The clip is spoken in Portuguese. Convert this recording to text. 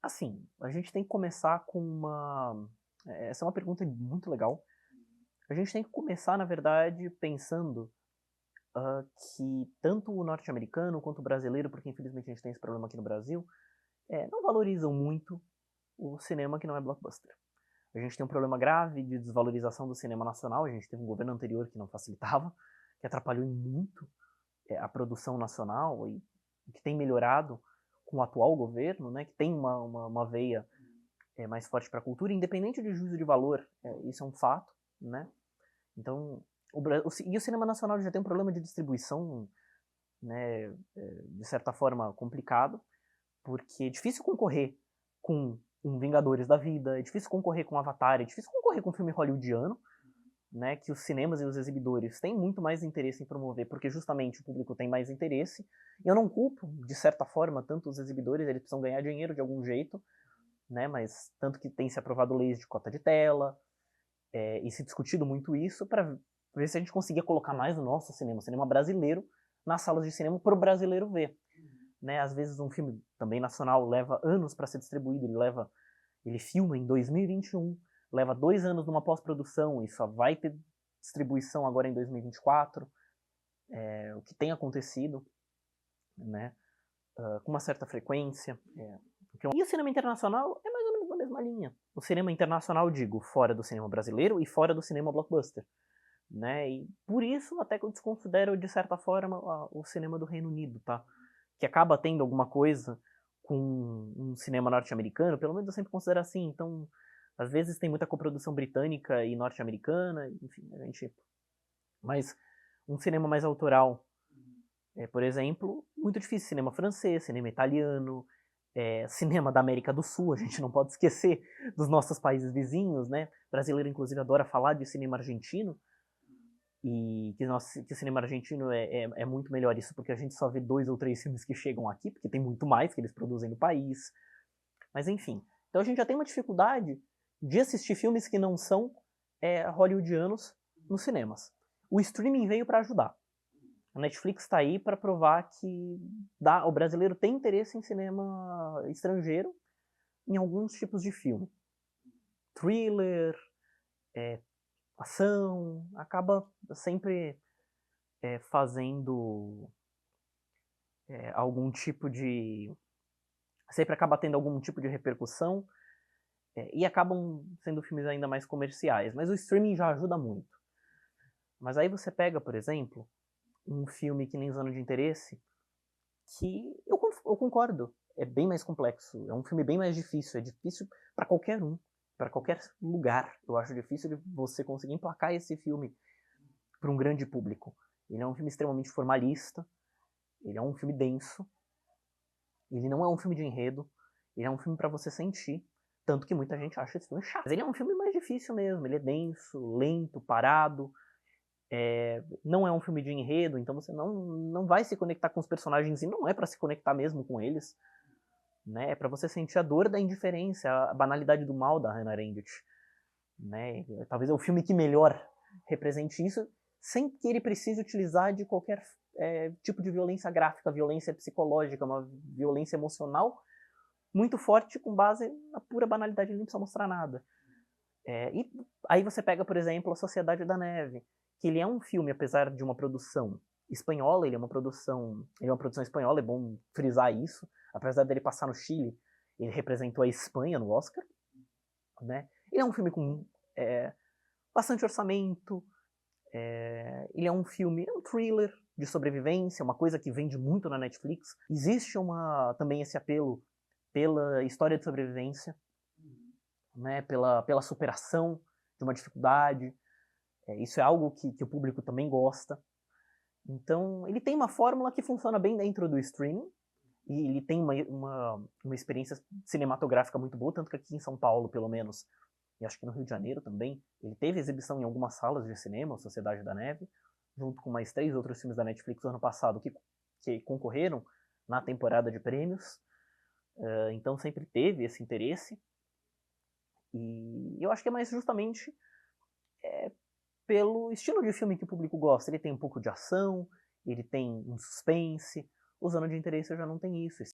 Assim, a gente tem que começar com uma... Essa é uma pergunta muito legal. A gente tem que começar, na verdade, pensando que tanto o norte-americano quanto o brasileiro, porque infelizmente a gente tem esse problema aqui no Brasil, não valorizam muito o cinema que não é blockbuster. A gente tem um problema grave de desvalorização do cinema nacional, a gente teve um governo anterior que não facilitava, que atrapalhou muito a produção nacional e que tem melhorado com o atual governo, né, que tem uma veia mais forte para a cultura, independente de juízo de valor, isso é um fato, né? Então, e o cinema nacional já tem um problema de distribuição, né, de certa forma complicado, porque é difícil concorrer com um Vingadores da Vida, é difícil concorrer com Avatar, é difícil concorrer com um filme hollywoodiano, né, que os cinemas e os exibidores têm muito mais interesse em promover, porque justamente o público tem mais interesse. E eu não culpo, de certa forma, tanto os exibidores, eles precisam ganhar dinheiro de algum jeito, né, mas tanto que tem se aprovado leis de cota de tela, e se discutido muito isso para ver se a gente conseguia colocar mais o nosso cinema, o cinema brasileiro, nas salas de cinema para o brasileiro ver. Né? Às vezes um filme também nacional leva anos para ser distribuído, ele filma em 2021, leva 2 anos numa pós-produção e só vai ter distribuição agora em 2024, o que tem acontecido, né? Com uma certa frequência. E o cinema internacional é mais ou menos na mesma linha. O cinema internacional, digo, fora do cinema brasileiro e fora do cinema blockbuster. Né? E por isso até que eu desconsidero, de certa forma, o cinema do Reino Unido, tá? Que acaba tendo alguma coisa com um cinema norte-americano, pelo menos eu sempre considero assim. Então, às vezes tem muita coprodução britânica e norte-americana, enfim, a gente... Mas um cinema mais autoral, por exemplo, muito difícil. Cinema francês, cinema italiano, cinema da América do Sul, a gente não pode esquecer dos nossos países vizinhos, né? O brasileiro, inclusive, adora falar de cinema argentino, e que o cinema argentino é muito melhor isso, porque a gente só vê 2 ou 3 filmes que chegam aqui, porque tem muito mais que eles produzem no país. Mas enfim, então a gente já tem uma dificuldade de assistir filmes que não são hollywoodianos nos cinemas. O streaming veio para ajudar. A Netflix está aí para provar que o brasileiro tem interesse em cinema estrangeiro em alguns tipos de filme. Thriller, ação, acaba sempre fazendo algum tipo de... sempre acaba tendo algum tipo de repercussão, e acabam sendo filmes ainda mais comerciais. Mas o streaming já ajuda muito. Mas aí você pega, por exemplo, um filme que nem Zona de Interesse, que eu concordo, é bem mais complexo, é um filme bem mais difícil, é difícil para qualquer um, para qualquer lugar. Eu acho difícil de você conseguir emplacar esse filme para um grande público. Ele é um filme extremamente formalista, ele é um filme denso, ele não é um filme de enredo, ele é um filme para você sentir, tanto que muita gente acha esse filme chato. Mas ele é um filme mais difícil mesmo, ele é denso, lento, parado, não é um filme de enredo, então você não vai se conectar com os personagens, e não é para se conectar mesmo com eles, né? É para você sentir a dor da indiferença, a banalidade do mal da Hannah Arendt, né? Talvez é o filme que melhor represente isso, sem que ele precise utilizar de qualquer tipo de violência gráfica, violência psicológica, uma violência emocional muito forte com base na pura banalidade, ele não precisa mostrar nada. E aí você pega, por exemplo, A Sociedade da Neve, que ele é um filme, apesar de uma produção espanhola, ele é uma produção espanhola, é bom frisar isso, apesar dele passar no Chile, ele representou a Espanha no Oscar, né? Ele é um filme com bastante orçamento, ele é um filme, é um thriller de sobrevivência, uma coisa que vende muito na Netflix. Existe também esse apelo pela história de sobrevivência, né, pela superação de uma dificuldade. Isso é algo que o público também gosta. Então, ele tem uma fórmula que funciona bem dentro do streaming, e ele tem uma experiência cinematográfica muito boa, tanto que aqui em São Paulo, pelo menos, e acho que no Rio de Janeiro também, ele teve exibição em algumas salas de cinema, a Sociedade da Neve, junto com mais 3 outros filmes da Netflix no ano passado que concorreram na temporada de prêmios. Então sempre teve esse interesse. E eu acho que é mais justamente pelo estilo de filme que o público gosta. Ele tem um pouco de ação, ele tem um suspense. O Zona de Interesse já não tem isso.